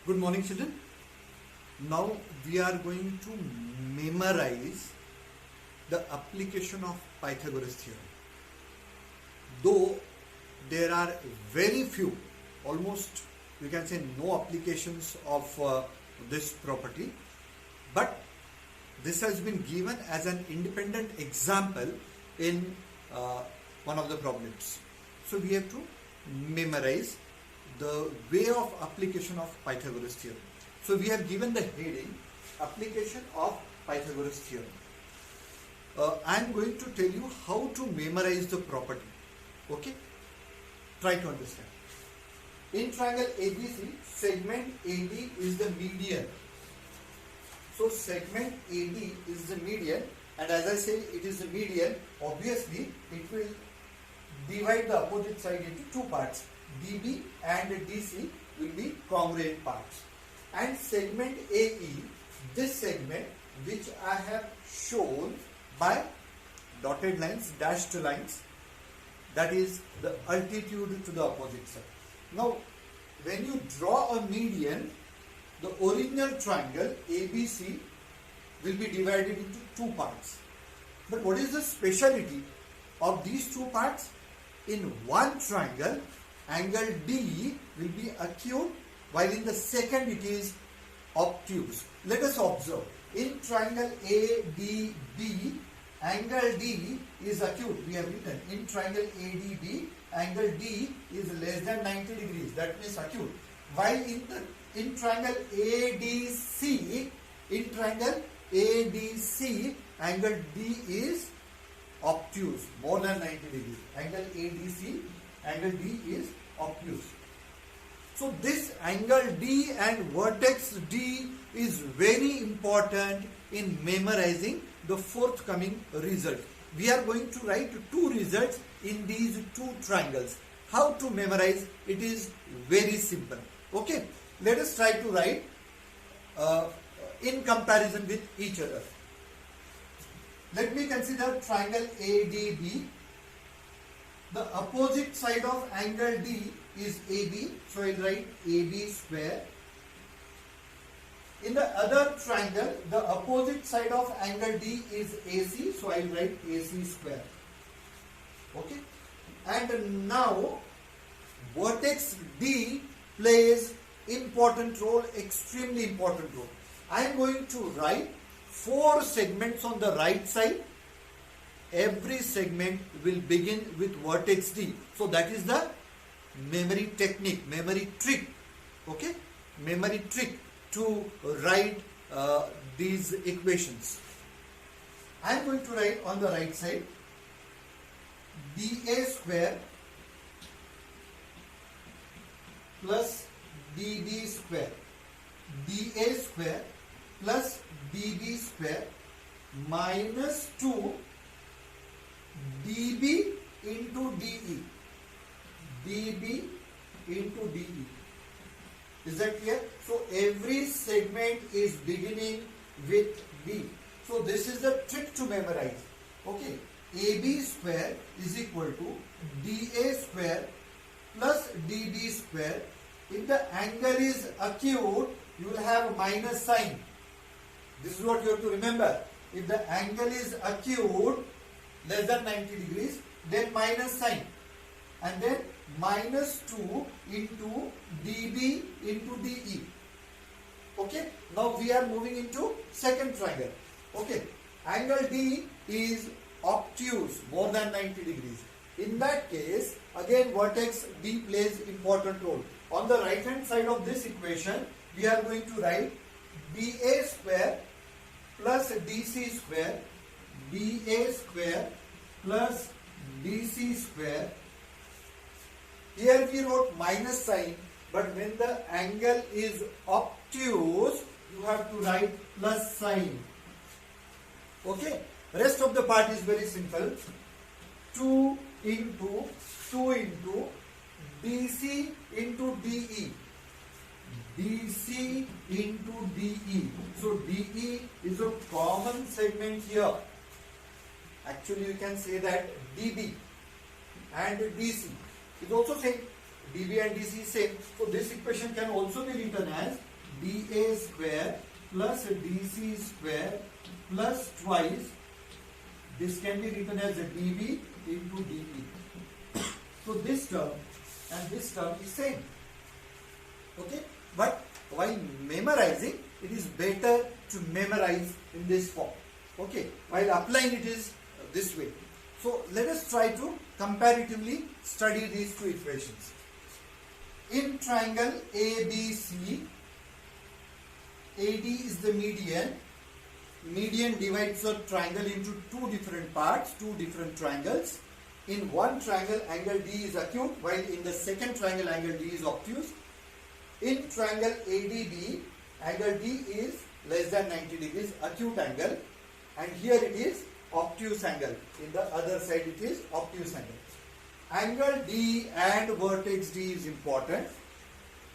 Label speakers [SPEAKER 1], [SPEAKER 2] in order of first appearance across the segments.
[SPEAKER 1] Good morning, children. Now we are going to memorize the application of Pythagoras theorem. Though there are very few, almost you can say no applications of this property, but this has been given as an independent example in one of the problems. So we have to memorize the way of application of Pythagoras theorem. So we have given the heading application of Pythagoras theorem. I am going to tell you how to memorize the property. Okay? Try to understand. In triangle ABC, segment AD is the median. So segment AD is the median, and as I say it is the median, obviously it will divide the opposite side into two parts. DB and DC will be congruent parts. And segment AE, this segment which I have shown by dotted lines, dashed lines, that is the altitude to the opposite side. Now when you draw a median, the original triangle ABC will be divided into two parts. But what is the speciality of these two parts? In one triangle, angle D will be acute, while in the second it is obtuse. Let us observe. In triangle ADB, angle D is acute. We have written in triangle ADB, angle D is less than 90 degrees. That means acute. While in triangle ADC, angle D is obtuse, more than 90 degrees. Angle ADC, angle D is obtuse. So this angle D and vertex D is very important in memorizing the forthcoming result. We are going to write two results in these two triangles. How to memorize? It is very simple. Okay, let us try to write in comparison with each other. Let me consider triangle ADB. The opposite side of angle D is AB, so I will write AB square. In the other triangle, the opposite side of angle D is AC, so I will write AC square. Okay, and now vertex D plays important role, extremely important role. I am going to write 4 segments on the right side. Every segment will begin with vertex D. So that is the memory technique, memory trick. Okay, memory trick to write these equations. I am going to write on the right side dA square plus dB square, dA square plus dB square minus 2 dB into dE, dB into dE. Is that clear? So every segment is beginning with D. So this is the trick to memorize. Okay, AB square is equal to dA square plus dB square. If the angle is acute, you will have minus sign. This is what you have to remember. If the angle is acute, less than 90 degrees, then minus sign. And then minus 2 into dB into dE. Okay. Now we are moving into second triangle. Okay. Angle D is obtuse, more than 90 degrees. In that case, again vertex D plays important role. On the right hand side of this equation, we are going to write dA square plus DC square, dA square plus DC square. Here we wrote minus sign, but when the angle is obtuse, you have to write plus sign. Okay, rest of the part is very simple. 2 into DC into DE, DC into DE. So DE is a common segment here. Actually you can say that DB and DC. is also same. dB and dc is same. So this equation can also be written as dA square plus dc square plus twice. This can be written as dB into dE. So this term and this term is same. Okay, but while memorizing, it is better to memorize in this form. Okay, while applying it is this way. So let us try to comparatively study these two equations. In triangle ABC, AD is the median. Median divides the triangle into two different parts, two different triangles. In one triangle, angle D is acute, while in the second triangle, angle D is obtuse. In triangle ADB, angle D is less than 90 degrees, acute angle, and here it is obtuse angle. In the other side, it is obtuse angle. Angle D and vertex D is important.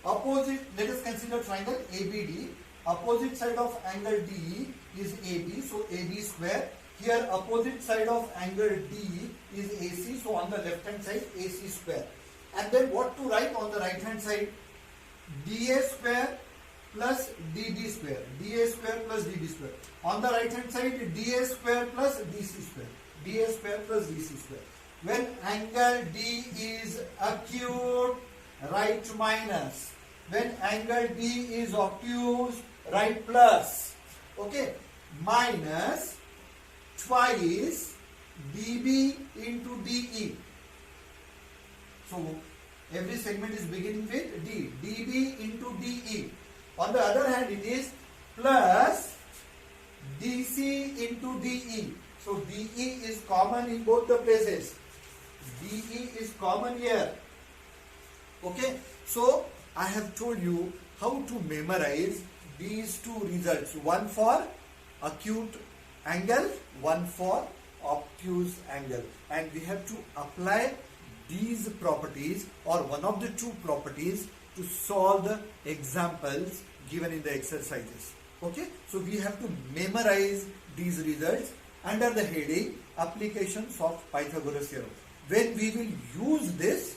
[SPEAKER 1] Opposite, let us consider triangle ABD. Opposite side of angle D is AB, so AB square. Here opposite side of angle D is AC, so on the left hand side AC square. And then what to write on the right hand side? DA square plus DB square. DA square plus DB square. On the right hand side, DA square plus DC square. DA square plus DC square. When angle D is acute, write minus. When angle D is obtuse, write plus. Okay, minus twice dB into dE. So every segment is beginning with D. dB into dE. On the other hand, it is plus dC into dE. So dE is common in both the places. dE is common here. Okay, so I have told you how to memorize these two results. One for acute angle, one for obtuse angle. And we have to apply these properties or one of the two properties to solve the examples given in the exercises. Okay, so we have to memorize these results under the heading applications of Pythagoras theorem. When we will use this,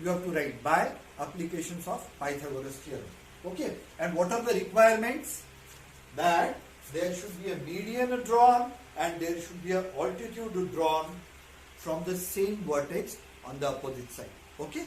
[SPEAKER 1] you have to write by applications of Pythagoras theorem. Okay, and what are the requirements? That there should be a median drawn and there should be an altitude drawn from the same vertex on the opposite side. Okay.